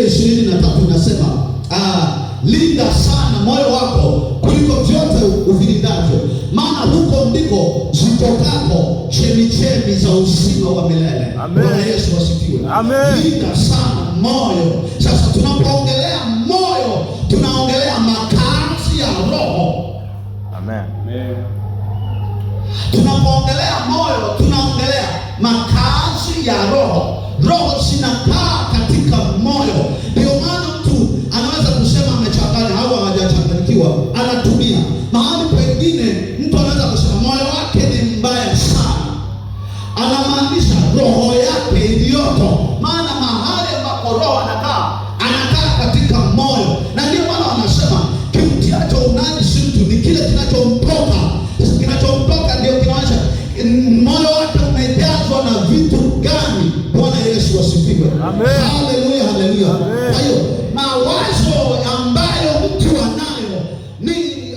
4:23 inasema linda sana moyo wako kuliko vyote uvilindavyo, maana huko ndiko zitokako chemichemi za uzima wa milele. Bwana Yesu asifiwe. Linda sana moyo. Sasa tunapoongelea moyo, tunaongelea makazi ya roho. Amen. Tunapoongelea moyo, tunaongelea makazi ya roho. Roho zinakaa katika moyo. Ndio maana mtu anaweza kusema amechanganya au hajachanganyikiwa, anatumia mahali pengine. Mtu anaweza kusema moyo wake ni mbaya sana, anamaanisha roho yake iliyoko. Maana mahali ambapo roho anakaa katika moyo, na ndio maana wanasema kimtiacho unajisi mtu ni kile kinachomtoka ndio kinaonyesha moyo wake umejazwa na vitu gani. Bwana Yesu asifiwe. Haleluya, haleluya. Kwa hiyo mawazo ambayo mtu anayo ni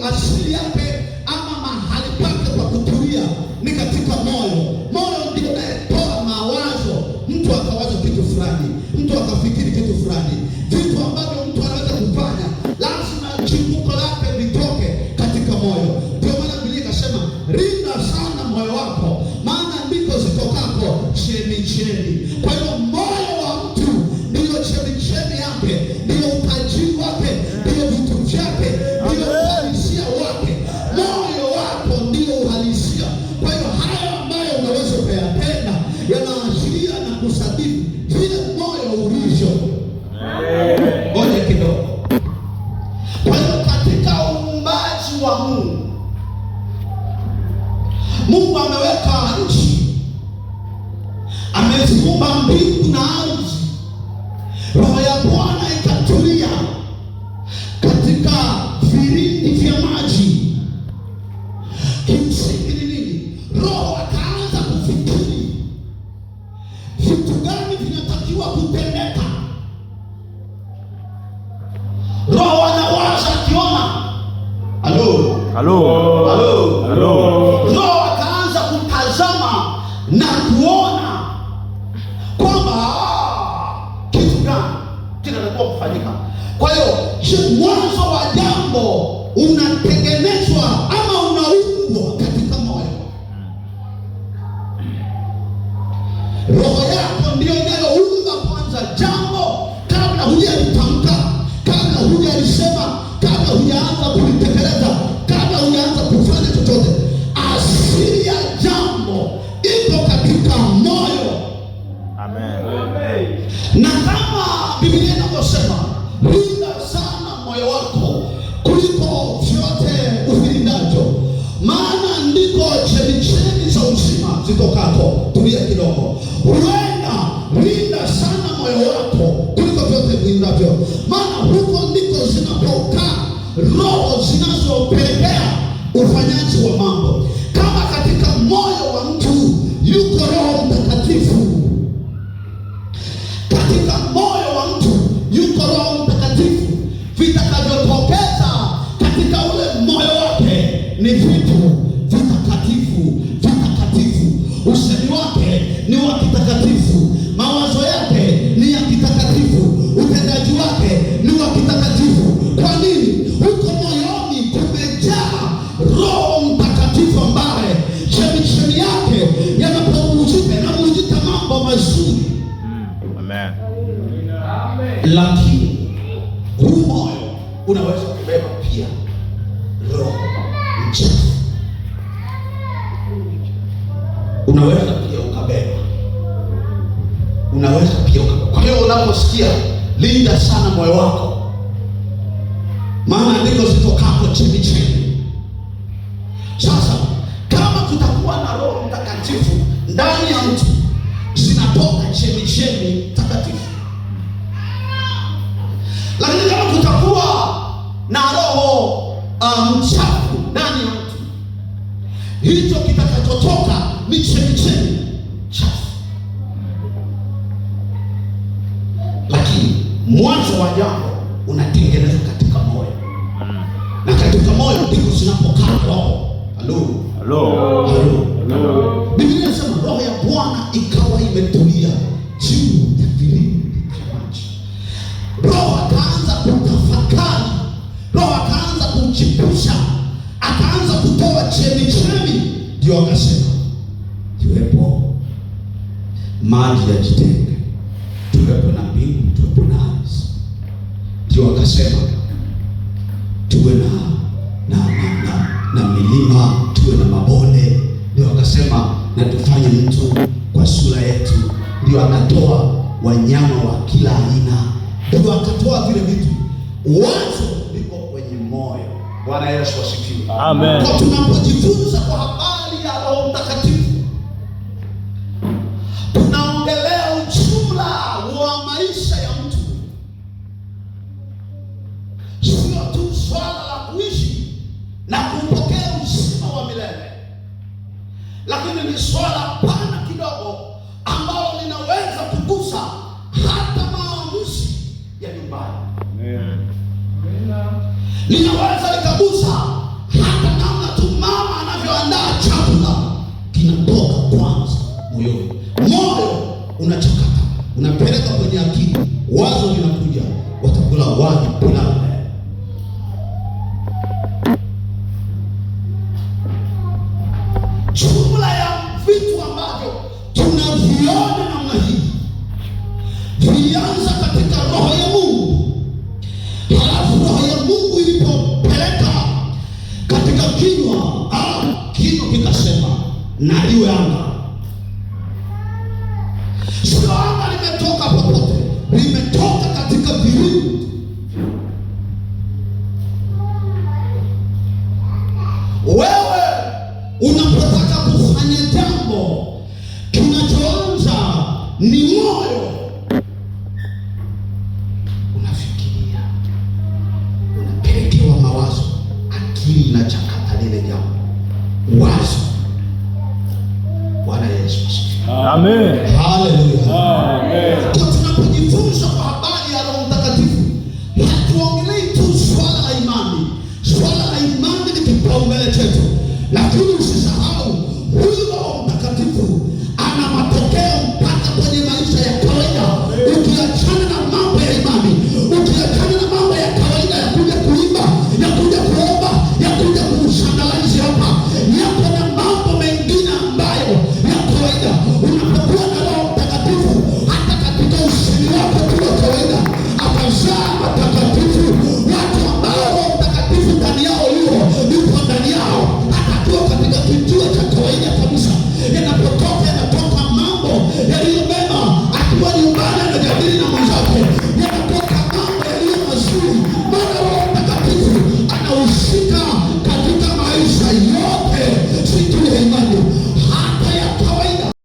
asili yake, ama mahali pake pa kutulia ni katika moyo. Moyo ndio unayetoa mawazo. Mtu akawaza kitu fulani, mtu akafikiri kitu fulani, vitu ambavyo mtu anaweza kufanya, lazima chimbuko lake litoke katika moyo. Ndio maana Biblia ikasema linda sana moyo wako, maana ndiko zitokako chemichemi. Kwa hiyo moyo wa mtu ndio chemichemi yake, ndio utajiri wake, ndio vitu vyake, ndio uhalisia wake. Moyo wako ndio uhalisia. Kwa hiyo hayo ambayo unaweza kuyatenda yanaashiria na kusadiki vile moyo ulivyo. Ngoja kidogo. Kwa hiyo katika uumbaji wa Mungu ameweka nchi, ameziumba mbingu na ardhi. Roho ya Bwana ikatulia katika vilindi vya maji. Kimsingi ni nini? Roho akaanza kufikiri vitu gani vinatakiwa kutendeka. Roho anawaza akiona. Halo. Roho akaanza kutazama na kuona kwamba kitu gani kinatakiwa kufanyika. Kwa hiyo mwanzo wa jambo unatengenezwa ama unaumbwa katika moyo. Roho yako ndio inayoumba kwanza jambo kabla hujalitamka, kabla hujalisema, kabla hujaanza kulitekeleza, kabla hujaanza kufanya chochote. Asili ya jambo iko katika moyo. Amen. Na kama Biblia inavyosema, linda sana moyo wako kuliko vyote uvilindavyo, maana ndiko chemichemi za uzima zitokako. Tulia kidogo. Linda sana moyo wako kuliko vyote uvilindavyo, maana huko ndiko zinapokaa roho zinazopelekea ufanyaji wa mambo. Kama katika moyo wa mtu yuko Roho Mtakatifu, katika moyo wa mtu yuko Roho Mtakatifu, vitakavyotokeza katika ule moyo wake ni vitu vitakatifu. Usemi wake ni wa kitakatifu, mawazo yake ni ya kitakatifu, utendaji wake ni wa kitakatifu. Kwa nini? Huko moyoni kumejaa Roho Mtakatifu ambaye chemichemi yake yanapumzika mambo mazuri. Amen. Lakini huu moyo unaweza kubeba pia roho mchafu. Unaweza pia ukabeba. Kwa hiyo unaposikia linda sana moyo wako, maana ndiko zitokako chemichemi. Sasa kama tutakuwa na Roho Mtakatifu ndani ya mtu, zinatoka chemichemi takatifu. Lakini kama tutakuwa na roho mchafu ndani ya mtu, hicho kitakachotoka ni chemichemi chafu. Lakini mwanzo wa jambo unatengenezwa katika moyo, na katika moyo ndiko zinapokaa roho. Biblia inasema roho ya Bwana ikawa imetulia juu ya vilindi vya maji. akachepusha, akaanza kutoa chemichemi, ndio akasema iwepo maji yajitenge, tuwepo na mbingu, tuwepo na ardhi. Ndio akasema tuwe na milima, tuwe na mabonde. Ndio akasema na tufanye mtu kwa sura yetu. Ndio akatoa wanyama wa kila aina, ndio akatoa vile vitu. Wazo liko kwenye moyo. Bwana Yesu asifiwe. Amen. Kwa tunapojifunza kwa habari ya Roho Mtakatifu, tunaongelea ujumla wa maisha ya mtu, sio tu swala la kuishi na kupokea uzima wa milele, lakini ni swala pana kidogo ambalo linaweza kugusa hata maamuzi ya nyumbani. Linaweza likagusa hata namna tu mama anavyoandaa chakula, kinatoka kwanza moyoni. Moyo unachakata, unapeleka kwenye akili, wazo linakuja, watakula wali pilau. Jumla ya vitu ambavyo tunaviona namna hii vilianza katika roho ya Mungu. Halafu roho ya Mungu ilipopeleka katika kinywa, kinywa kikasema na liwe anga. Sio anga limetoka popote, limetoka katika viungu. Wewe unapotaka kufanya jambo, kinachoanza ni moyo. Unafikiria, unapelekewa mawazo, akili inachakata lile jambo, wazo. Bwana Yesu asifiwe. Amen. Haleluya.